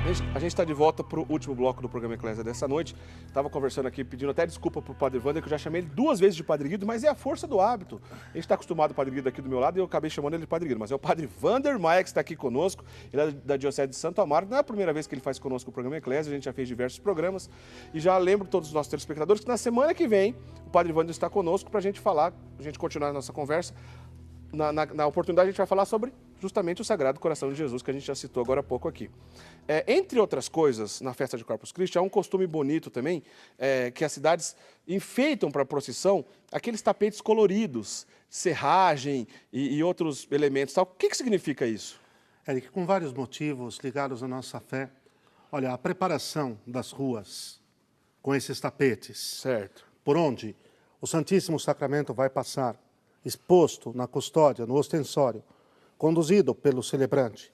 A gente está de volta para o último bloco do programa Eclésia dessa noite. Estava conversando aqui, pedindo até desculpa para o Padre Wander, que eu já chamei ele 2 vezes de Padre Guido, mas é a força do hábito. A gente está acostumado o Padre Guido aqui do meu lado e eu acabei chamando ele de Padre Guido, mas é o Padre Wander Maia que está aqui conosco. Ele é da Diocese de Santo Amaro. Não é a primeira vez que ele faz conosco o programa Eclésia, a gente já fez diversos programas. E já lembro todos os nossos telespectadores que na semana que vem o Padre Wander está conosco para a gente falar, a gente continuar a nossa conversa. Na oportunidade a gente vai falar sobre justamente o Sagrado Coração de Jesus, que a gente já citou agora há pouco aqui. Entre outras coisas, na festa de Corpus Christi, há um costume bonito também, que as cidades enfeitam para a procissão aqueles tapetes coloridos, serragem e outros elementos. Tal. O que significa isso? Eric, com vários motivos ligados à nossa fé. Olha, a preparação das ruas com esses tapetes. Certo. Por onde o Santíssimo Sacramento vai passar, exposto na custódia, no ostensório, conduzido pelo celebrante,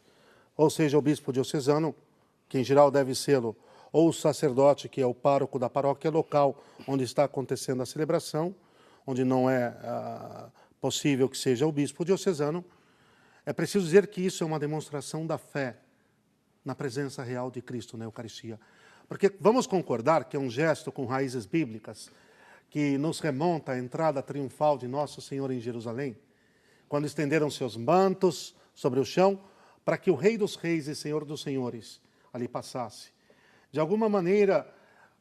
ou seja, o bispo diocesano, que em geral deve ser ou o sacerdote, que é o pároco da paróquia local onde está acontecendo a celebração, onde não é possível que seja o bispo diocesano. É preciso dizer que isso é uma demonstração da fé na presença real de Cristo na Eucaristia. Porque vamos concordar que é um gesto com raízes bíblicas que nos remonta à entrada triunfal de Nosso Senhor em Jerusalém, quando estenderam seus mantos sobre o chão para que o Rei dos Reis e Senhor dos Senhores ali passasse. De alguma maneira,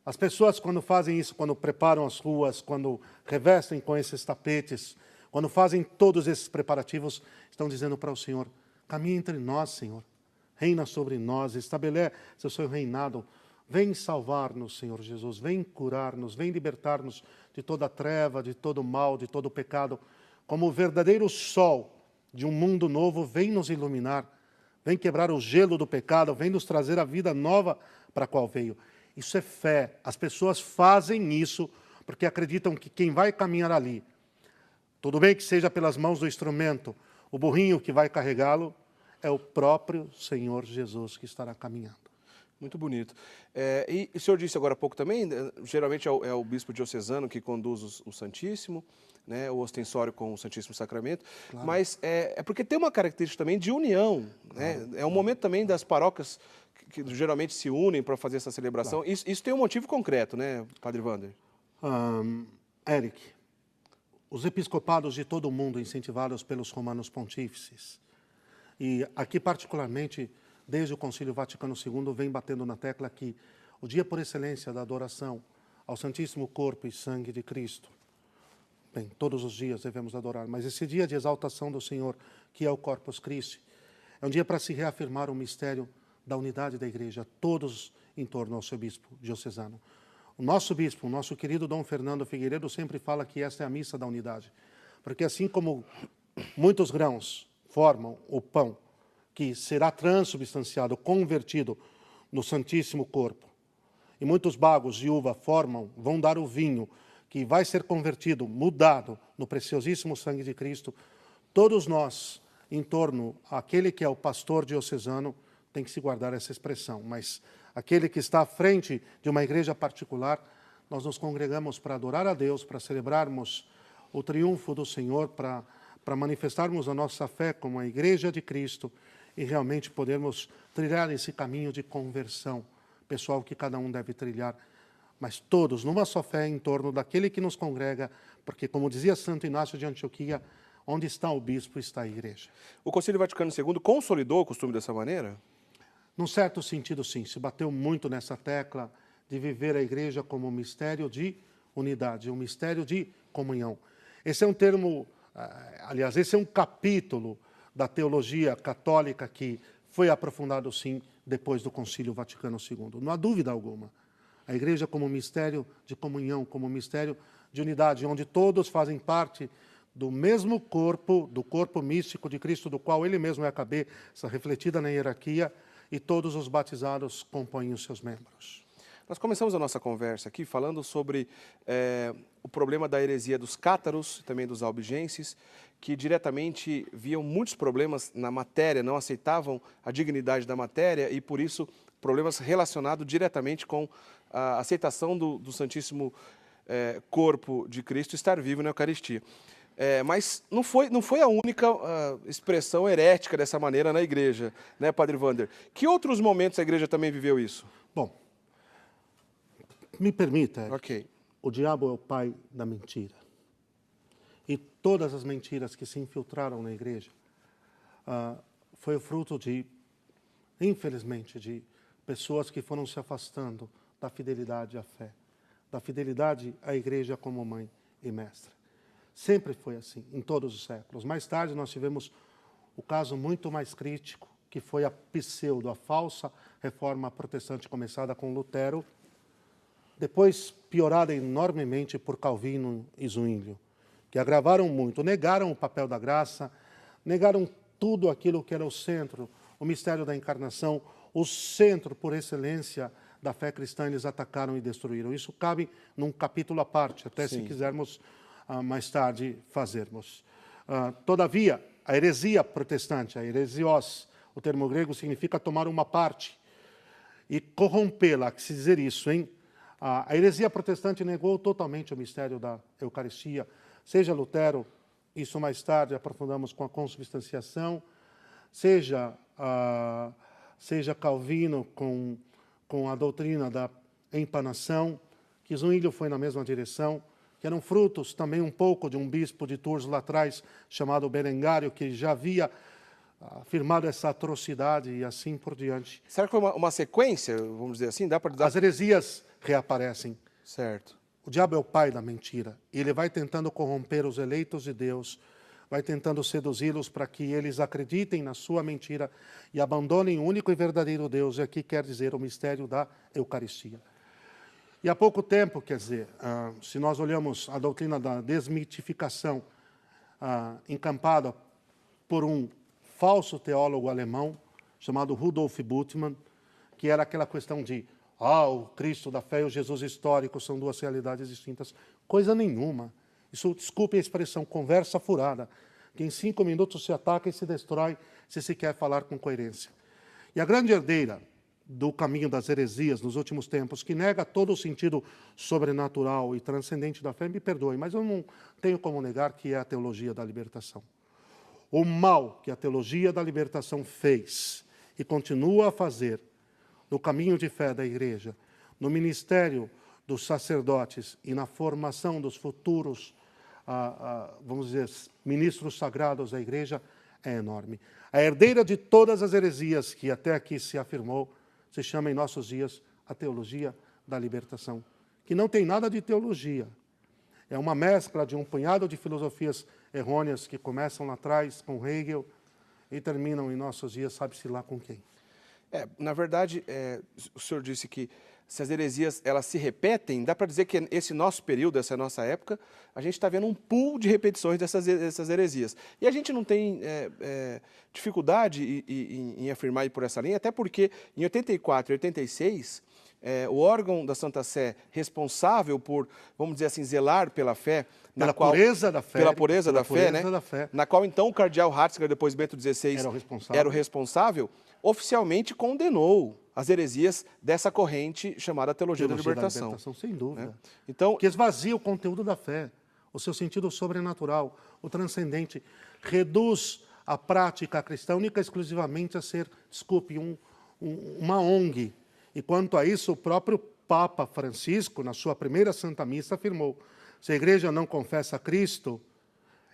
as pessoas quando fazem isso, quando preparam as ruas, quando revestem com esses tapetes, quando fazem todos esses preparativos, estão dizendo para o Senhor: caminha entre nós, Senhor, reina sobre nós, estabelece o seu reinado, vem salvar-nos, Senhor Jesus, vem curar-nos, vem libertar-nos de toda a treva, de todo o mal, de todo o pecado. Como o verdadeiro sol de um mundo novo, vem nos iluminar, vem quebrar o gelo do pecado, vem nos trazer a vida nova para a qual veio. Isso é fé. As pessoas fazem isso porque acreditam que quem vai caminhar ali, tudo bem que seja pelas mãos do instrumento, o burrinho que vai carregá-lo, é o próprio Senhor Jesus que estará caminhando. Muito bonito. E o senhor disse agora há pouco também, geralmente é o bispo diocesano que conduz o Santíssimo, né, o ostensório com o Santíssimo Sacramento, claro. Mas é porque tem uma característica também de união, né? É um momento também das paróquias que geralmente se unem para fazer essa celebração. Claro. Isso tem um motivo concreto, né, Padre Wander? Eric, os episcopados de todo o mundo, incentivados pelos romanos pontífices, e aqui particularmente, desde o Concílio Vaticano II, vem batendo na tecla que o dia por excelência da adoração ao Santíssimo Corpo e Sangue de Cristo, bem, todos os dias devemos adorar, mas esse dia de exaltação do Senhor, que é o Corpus Christi, é um dia para se reafirmar o mistério da unidade da Igreja, todos em torno ao seu bispo diocesano. O nosso bispo, o nosso querido Dom Fernando Figueiredo, sempre fala que esta é a missa da unidade, porque assim como muitos grãos formam o pão, que será transubstanciado, convertido no Santíssimo Corpo, e muitos bagos de uva vão dar o vinho, que vai ser convertido, mudado no preciosíssimo sangue de Cristo. Todos nós, em torno àquele que é o pastor diocesano, tem que se guardar essa expressão, mas aquele que está à frente de uma igreja particular, nós nos congregamos para adorar a Deus, para celebrarmos o triunfo do Senhor, para manifestarmos a nossa fé como a Igreja de Cristo e realmente podermos trilhar esse caminho de conversão pessoal que cada um deve trilhar, mas todos numa só fé em torno daquele que nos congrega, porque, como dizia Santo Inácio de Antioquia, onde está o bispo, está a Igreja. O Concílio Vaticano II consolidou o costume dessa maneira? Num certo sentido, sim. Se bateu muito nessa tecla de viver a Igreja como um mistério de unidade, um mistério de comunhão. Esse é um termo, aliás, esse é um capítulo da teologia católica que foi aprofundado, sim, depois do Concílio Vaticano II. Não há dúvida alguma. A Igreja como um mistério de comunhão, como um mistério de unidade, onde todos fazem parte do mesmo corpo, do corpo místico de Cristo, do qual Ele mesmo é a cabeça, refletida na hierarquia, e todos os batizados compõem os seus membros. Nós começamos a nossa conversa aqui falando sobre o problema da heresia dos cátaros e também dos albigenses, que diretamente viam muitos problemas na matéria, não aceitavam a dignidade da matéria e, por isso, problemas relacionados diretamente com a aceitação do Santíssimo Corpo de Cristo estar vivo na Eucaristia. Mas não foi a única expressão herética dessa maneira na igreja, né, Padre Wander? Que outros momentos a igreja também viveu isso? Bom, me permita, Eric, Ok. o diabo é o pai da mentira. E todas as mentiras que se infiltraram na igreja foi o fruto de, infelizmente, de pessoas que foram se afastando da fidelidade à fé, da fidelidade à igreja como mãe e mestra. Sempre foi assim, em todos os séculos. Mais tarde nós tivemos o caso muito mais crítico, que foi a a falsa reforma protestante começada com Lutero, depois piorada enormemente por Calvino e Zwinglio, que agravaram muito, negaram o papel da graça, negaram tudo aquilo que era o centro, o mistério da encarnação, o centro por excelência da fé cristã, eles atacaram e destruíram. Isso cabe num capítulo à parte, até se quisermos mais tarde fazermos. Todavia, a heresia protestante, a heresios, o termo grego significa tomar uma parte e corrompê-la, que se dizer isso, hein? A heresia protestante negou totalmente o mistério da Eucaristia, seja Lutero, isso mais tarde aprofundamos com a consubstanciação, seja Calvino com a doutrina da empanação, que Zwinglio foi na mesma direção, que eram frutos também um pouco de um bispo de Tours lá atrás, chamado Berengário, que já havia afirmado essa atrocidade e assim por diante. Será que foi uma sequência, vamos dizer assim? Dá para dar... As heresias reaparecem. Certo. O diabo é o pai da mentira. Ele vai tentando corromper os eleitos de Deus, vai tentando seduzi-los para que eles acreditem na sua mentira e abandonem o único e verdadeiro Deus, e aqui quer dizer o mistério da Eucaristia. E há pouco tempo, quer dizer, se nós olhamos a doutrina da desmitificação encampada por um falso teólogo alemão chamado Rudolf Bultmann, que era aquela questão de o Cristo da fé e o Jesus histórico são duas realidades distintas. Coisa nenhuma. Isso, desculpe a expressão, conversa furada, que em 5 minutos se ataca e se destrói se se quer falar com coerência. E a grande herdeira do caminho das heresias nos últimos tempos, que nega todo o sentido sobrenatural e transcendente da fé, me perdoe, mas eu não tenho como negar que é a teologia da libertação. O mal que a teologia da libertação fez e continua a fazer no caminho de fé da igreja, no ministério dos sacerdotes e na formação dos futuros, vamos dizer, ministros sagrados da igreja, é enorme. A herdeira de todas as heresias que até aqui se afirmou, se chama em nossos dias a teologia da libertação, que não tem nada de teologia. É uma mescla de um punhado de filosofias errôneas que começam lá atrás com Hegel e terminam em nossos dias, sabe-se lá com quem. Na verdade, o senhor disse que se as heresias elas se repetem, dá para dizer que esse nosso período, essa nossa época, a gente está vendo um pool de repetições dessas heresias. E a gente não tem dificuldade em afirmar ir por essa linha, até porque em 84 e 86, o órgão da Santa Sé responsável por, vamos dizer assim, zelar pela fé... Pela pureza da fé. Pela pureza da fé, né? Na qual, então, o cardeal Ratzinger, depois Bento XVI, era o responsável, oficialmente condenou as heresias dessa corrente chamada teologia da libertação. Sem dúvida. Né? Então, que esvazia o conteúdo da fé, o seu sentido sobrenatural, o transcendente, reduz a prática cristã única e exclusivamente a ser, desculpe, uma ONG. E quanto a isso, o próprio Papa Francisco, na sua primeira Santa Missa, afirmou: se a igreja não confessa Cristo,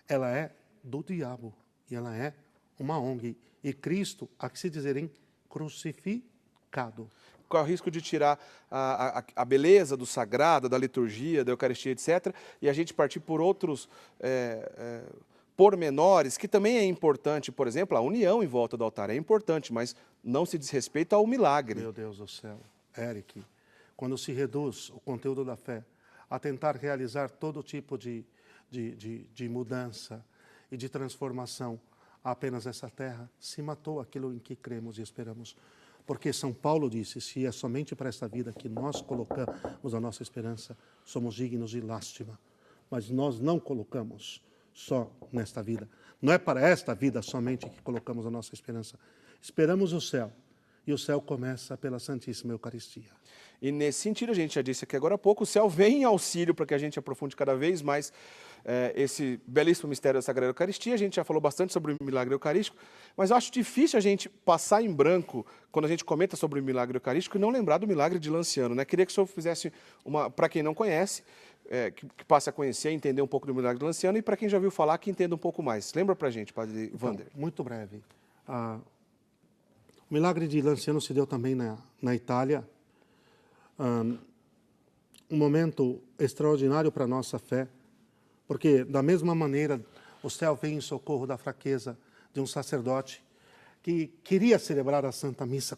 ela é do diabo, e ela é uma ONG. E Cristo, a que se dizerem, crucificado. Qual é o risco de tirar a beleza do sagrado, da liturgia, da Eucaristia, etc., e a gente partir por outros pormenores, que também é importante, por exemplo, a união em volta do altar é importante, mas não se diz respeito ao milagre. Meu Deus do céu. Eric, quando se reduz o conteúdo da fé a tentar realizar todo tipo de mudança e de transformação a apenas essa terra, se matou aquilo em que cremos e esperamos. Porque São Paulo disse, se é somente para esta vida que nós colocamos a nossa esperança, somos dignos de lástima. Mas nós não colocamos só nesta vida. Não é para esta vida somente que colocamos a nossa esperança. Esperamos o céu. e o céu começa pela Santíssima Eucaristia. E nesse sentido, a gente já disse aqui agora há pouco, o céu vem em auxílio para que a gente aprofunde cada vez mais esse belíssimo mistério da Sagrada Eucaristia. A gente já falou bastante sobre o milagre eucarístico, mas eu acho difícil a gente passar em branco, quando a gente comenta sobre o milagre eucarístico, e não lembrar do milagre de Lanciano, né? Queria que o senhor fizesse para quem não conhece, que passe a conhecer, entender um pouco do milagre de Lanciano, e para quem já ouviu falar, que entenda um pouco mais. Lembra para a gente, Padre Wander? Muito breve. O milagre de Lanciano se deu também na Itália. Um momento extraordinário para a nossa fé, porque, da mesma maneira, o céu vem em socorro da fraqueza de um sacerdote que queria celebrar a Santa Missa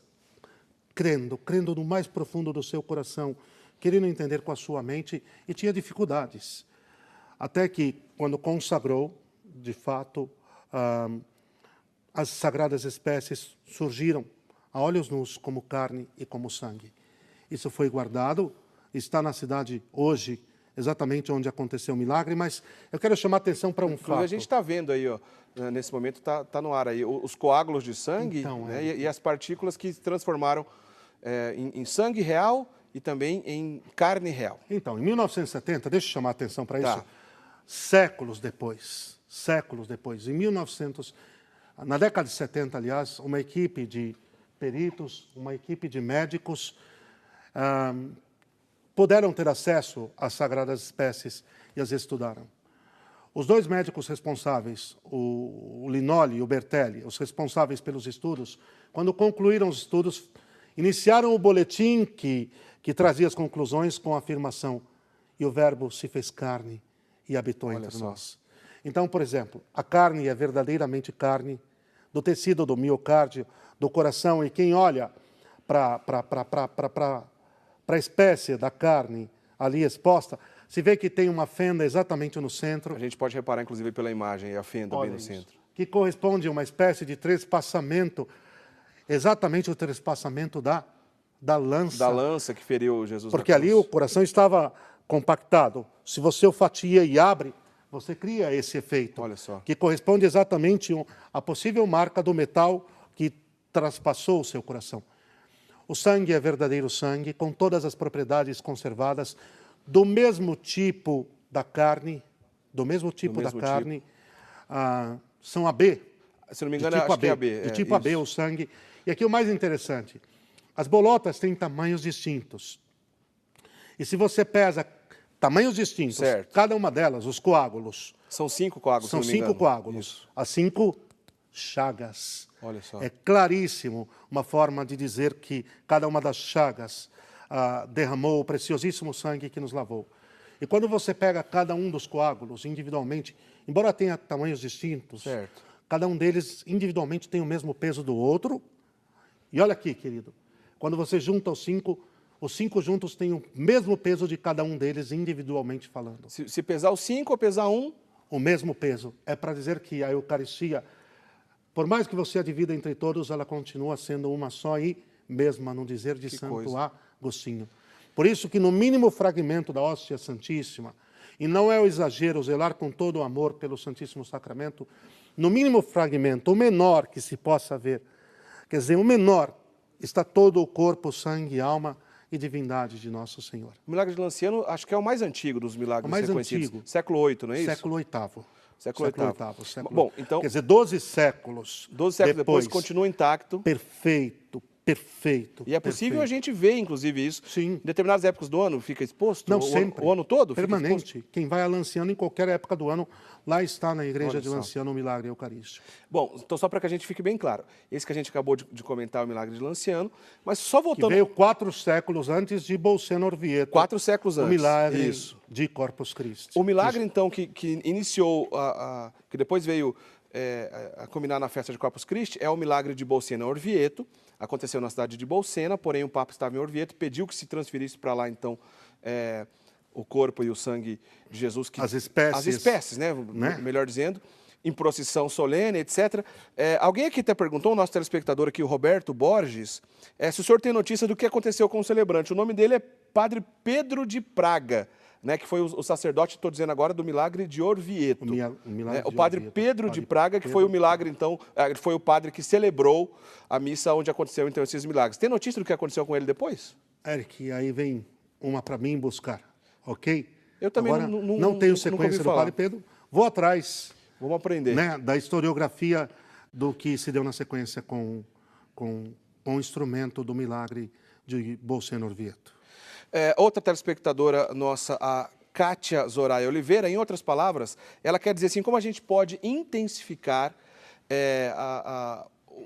crendo no mais profundo do seu coração, querendo entender com a sua mente, e tinha dificuldades. Até que, quando consagrou, de fato, as sagradas espécies surgiram a olhos nus como carne e como sangue. Isso foi guardado, está na cidade hoje, exatamente onde aconteceu o milagre, mas eu quero chamar a atenção para um fato. A gente está vendo aí, ó, nesse momento está no ar aí, os coágulos de sangue, Então, né, e as partículas que se transformaram em sangue real e também em carne real. Então, em 1970, deixa eu chamar a atenção para isso, Tá. séculos depois, na década de 70, aliás, uma equipe de peritos, uma equipe de médicos, puderam ter acesso às sagradas espécies e as estudaram. Os dois médicos responsáveis, o Linoli e o Bertelli, os responsáveis pelos estudos, quando concluíram os estudos, iniciaram o boletim que trazia as conclusões com a afirmação: e o Verbo se fez carne e habitou entre nós. Então, por exemplo, a carne é verdadeiramente carne, do tecido do miocárdio, do coração, e quem olha para a espécie da carne ali exposta, se vê que tem uma fenda exatamente no centro. A gente pode reparar, inclusive, pela imagem, a fenda bem no centro. Que corresponde a uma espécie de trespassamento, exatamente o trespassamento da lança. Da lança que feriu Jesus. Porque ali o coração estava compactado. Se você o fatia e abre, você cria esse efeito. Olha só. Que corresponde exatamente à possível marca do metal que traspassou o seu coração. O sangue é verdadeiro sangue, com todas as propriedades conservadas, do mesmo tipo da carne, são AB. Se não me engano, acho que é AB. De tipo AB, o sangue. E aqui o mais interessante, as bolotas têm tamanhos distintos. E se você pesa tamanhos distintos, certo, cada uma delas, os coágulos. São 5 coágulos, São se não me 5 engano. coágulos. Isso. As 5 chagas. Olha só. É claríssimo uma forma de dizer que cada uma das chagas derramou o preciosíssimo sangue que nos lavou. E quando você pega cada um dos coágulos individualmente, embora tenha tamanhos distintos, certo, cada um deles individualmente tem o mesmo peso do outro. E olha aqui, querido, quando você junta os 5 juntos têm o mesmo peso de cada um deles individualmente falando. Se pesar os 5 ou pesar um? O mesmo peso. É para dizer que a Eucaristia, por mais que você a divida entre todos, ela continua sendo uma só e mesma, no dizer de Santo Agostinho. Por isso que no mínimo fragmento da hóstia santíssima, e não é o exagero zelar com todo o amor pelo Santíssimo Sacramento, no mínimo fragmento, o menor que se possa ver, quer dizer, o menor, está todo o corpo, sangue, alma e divindade de Nosso Senhor. O milagre de Lanciano, acho que é o mais antigo dos milagres reconhecidos. Antigo. Século VIII, não é isso? Século VIII. Século VIII. Bom, então, quer dizer, 12 séculos. 12 séculos depois continua intacto. Perfeito. E é possível a gente ver, inclusive, isso. Sim. Em determinadas épocas do ano fica exposto? Não, sempre. O ano todo? Permanente. Quem vai a Lanciano em qualquer época do ano, lá está na igreja de Lanciano o milagre eucarístico. Bom, então só para que a gente fique bem claro, esse que a gente acabou de comentar é o milagre de Lanciano, mas só voltando... Que veio 4 séculos antes de Bolsena Orvieto. 4 séculos antes. O milagre de Corpus Christi. O milagre, então, que iniciou, que depois veio a culminar na festa de Corpus Christi, é o milagre de Bolsena Orvieto. Aconteceu na cidade de Bolsena, porém o Papa estava em Orvieto, pediu que se transferisse para lá, então, o corpo e o sangue de Jesus. As espécies, né? Melhor dizendo, em procissão solene, etc. Alguém aqui até perguntou, o nosso telespectador aqui, o Roberto Borges, se o senhor tem notícia do que aconteceu com o celebrante. O nome dele é Padre Pedro de Praga. né, que foi o sacerdote, estou dizendo agora, do milagre de Orvieto. O padre Orvieto. Pedro de Praga, que foi o milagre, então, foi o padre que celebrou a missa onde aconteceu, então, esses milagres. Tem notícia do que aconteceu com ele depois? Eric, aí vem uma para mim buscar, ok? Eu também Agora, não tenho sequência do Padre Pedro, vou atrás. Vamos aprender. Né, da historiografia do que se deu na sequência com o instrumento do milagre de Bolseno Orvieto. Outra telespectadora nossa, a Kátia Zoraia Oliveira, em outras palavras, ela quer dizer assim, como a gente pode intensificar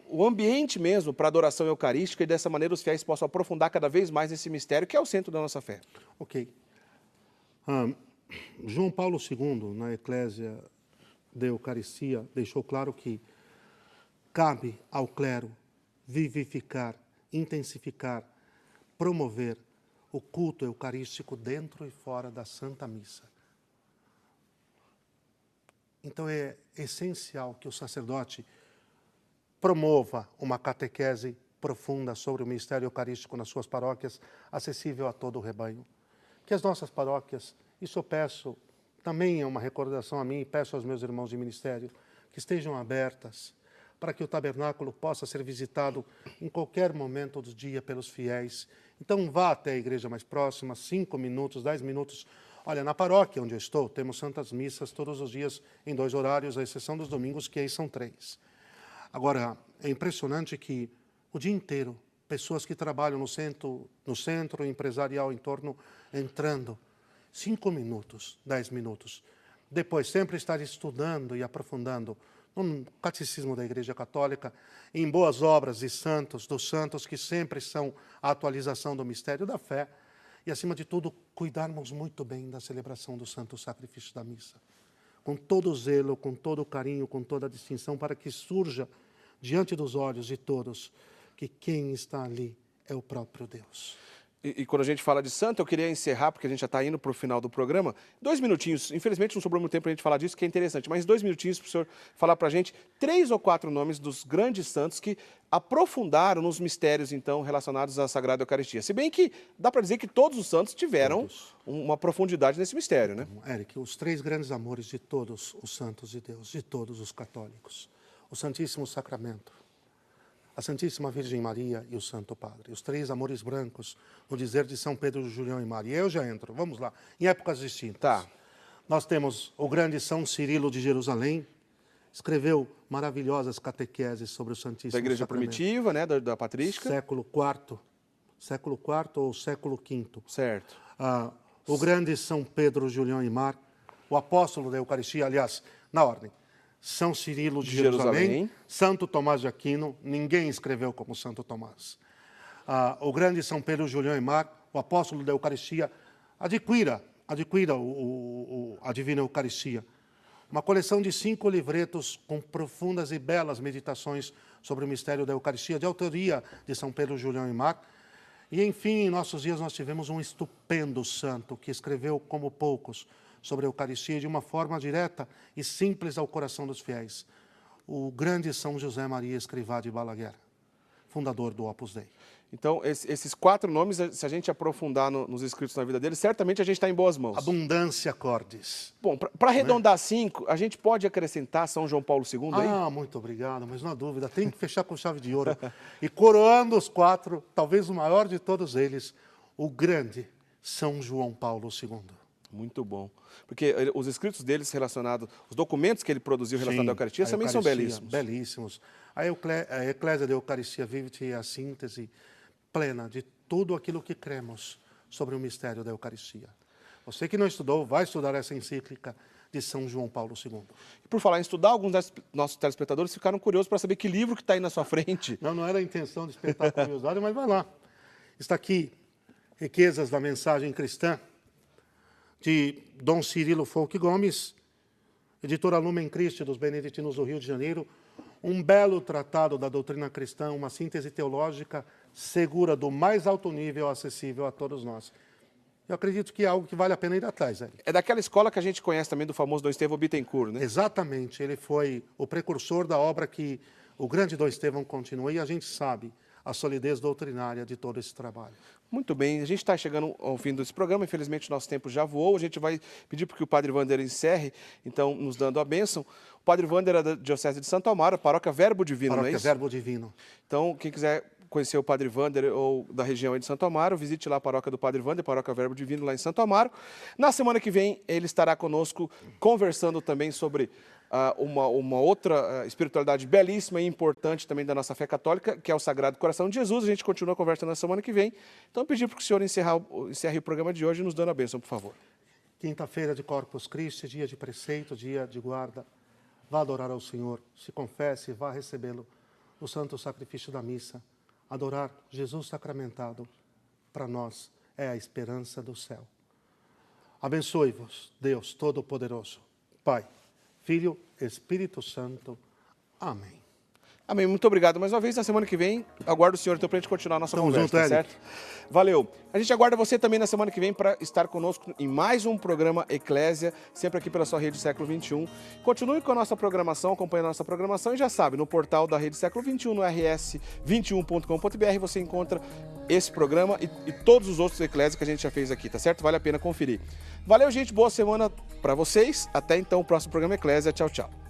o ambiente mesmo para a adoração eucarística e dessa maneira os fiéis possam aprofundar cada vez mais nesse mistério que é o centro da nossa fé. Ok. João Paulo II, na Eclésia da Eucaristia, deixou claro que cabe ao clero vivificar, intensificar, promover o culto eucarístico dentro e fora da Santa Missa. Então é essencial que o sacerdote promova uma catequese profunda sobre o mistério eucarístico nas suas paróquias, acessível a todo o rebanho. Que as nossas paróquias, isso eu peço, também é uma recordação a mim e peço aos meus irmãos de ministério, que estejam abertas para que o tabernáculo possa ser visitado em qualquer momento do dia pelos fiéis. Então vá até a igreja mais próxima, 5 minutos, 10 minutos. Olha, na paróquia onde eu estou, temos santas missas todos os dias em 2 horários, à exceção dos domingos, que aí são 3. Agora, é impressionante que o dia inteiro, pessoas que trabalham no centro empresarial em torno, entrando, 5 minutos, 10 minutos. Depois, sempre estar estudando e aprofundando no catecismo da Igreja Católica, em boas obras de santos, dos santos que sempre são a atualização do mistério da fé e, acima de tudo, cuidarmos muito bem da celebração do Santo Sacrifício da Missa. Com todo o zelo, com todo o carinho, com toda a distinção, para que surja diante dos olhos de todos que quem está ali é o próprio Deus. E quando a gente fala de santo, eu queria encerrar, porque a gente já está indo para o final do programa. 2 minutinhos, infelizmente não sobrou muito tempo para a gente falar disso, que é interessante, mas 2 minutinhos para o senhor falar para a gente 3 ou 4 nomes dos grandes santos que aprofundaram nos mistérios, então, relacionados à Sagrada Eucaristia. Se bem que dá para dizer que todos os santos tiveram uma profundidade nesse mistério, né? Eric, os 3 grandes amores de todos os santos de Deus, de todos os católicos. O Santíssimo Sacramento, a Santíssima Virgem Maria e o Santo Padre. Os 3 amores brancos, no dizer de São Pedro, Julião e Maria. Eu já entro, vamos lá, em épocas distintas. Tá. Nós temos o grande São Cirilo de Jerusalém, escreveu maravilhosas catequeses sobre o Santíssimo Da Igreja Sacramento. Primitiva, né, da Patrística. Século IV ou século V. Certo. O grande São Pedro, Julião e Mar, o apóstolo da Eucaristia, aliás, na ordem. São Cirilo de Jerusalém, Santo Tomás de Aquino, ninguém escreveu como Santo Tomás. O grande São Pedro, Julião e Mar, o apóstolo da Eucaristia, adquira a Divina Eucaristia. Uma coleção de 5 livretos com profundas e belas meditações sobre o mistério da Eucaristia, de autoria de São Pedro, Julião e Mar. E, enfim, em nossos dias nós tivemos um estupendo santo que escreveu como poucos sobre a Eucaristia de uma forma direta e simples ao coração dos fiéis. O grande São José Maria Escrivá de Balaguer, fundador do Opus Dei. Então, esses 4 nomes, se a gente aprofundar nos escritos na vida deles, certamente a gente está em boas mãos. Abundância cordis. Bom, para arredondar 5, a gente pode acrescentar São João Paulo II aí? Muito obrigado, mas não há dúvida, tem que fechar com chave de ouro. E coroando os 4, talvez o maior de todos eles, o grande São João Paulo II. Muito bom. Porque os escritos deles relacionados, os documentos que ele produziu relacionados à Eucaristia também são belíssimos. Belíssimos. A Eclésia da Eucaristia Vivit é a síntese plena de tudo aquilo que cremos sobre o mistério da Eucaristia. Você que não estudou, vai estudar essa encíclica de São João Paulo II. E por falar em estudar, alguns dos nossos telespectadores ficaram curiosos para saber que livro que está aí na sua frente. Não era a intenção de despertar a curiosidade, mas vai lá. Está aqui, Riquezas da Mensagem Cristã, de Dom Cirilo Folch Gomes, editora Lumen Christi dos Beneditinos do Rio de Janeiro, um belo tratado da doutrina cristã, uma síntese teológica segura, do mais alto nível, acessível a todos nós. Eu acredito que é algo que vale a pena ir atrás. É daquela escola que a gente conhece também do famoso Dom Estevão Bittencourt, né? Exatamente, ele foi o precursor da obra que o grande Dom Estevão continua, e a gente sabe a solidez doutrinária de todo esse trabalho. Muito bem, a gente está chegando ao fim desse programa, infelizmente o nosso tempo já voou, a gente vai pedir para que o Padre Wander encerre, então, nos dando a bênção. O Padre Wander é da Diocese de Santo Amaro, paróquia Verbo Divino, não é isso? Verbo Divino. Então, quem quiser conhecer o Padre Wander ou da região aí de Santo Amaro, visite lá a paróquia do Padre Wander, paróquia Verbo Divino lá em Santo Amaro. Na semana que vem, ele estará conosco conversando também sobre uma outra espiritualidade belíssima e importante também da nossa fé católica, que é o Sagrado Coração de Jesus. A gente continua conversando na semana que vem. Então, pedir para que o senhor encerre o programa de hoje nos dando a bênção, por favor. Quinta-feira de Corpus Christi, dia de preceito, dia de guarda. Vá adorar ao Senhor, se confesse e vá recebê-lo no santo sacrifício da missa. Adorar Jesus sacramentado, para nós, é a esperança do céu. Abençoe-vos, Deus Todo-Poderoso, Pai, Filho, Espírito Santo. Amém. Amém. Muito obrigado mais uma vez. Na semana que vem, aguardo o senhor então para a gente continuar a nossa conversa, junto, certo? Valeu. A gente aguarda você também na semana que vem para estar conosco em mais um programa Eclésia, sempre aqui pela sua Rede Século XXI. Continue com a nossa programação, acompanhando a nossa programação e já sabe, no portal da Rede Século XXI, no rs21.com.br, você encontra esse programa e todos os outros Eclésia que a gente já fez aqui, tá certo? Vale a pena conferir. Valeu, gente. Boa semana para vocês. Até então, o próximo programa Eclésia. Tchau, tchau.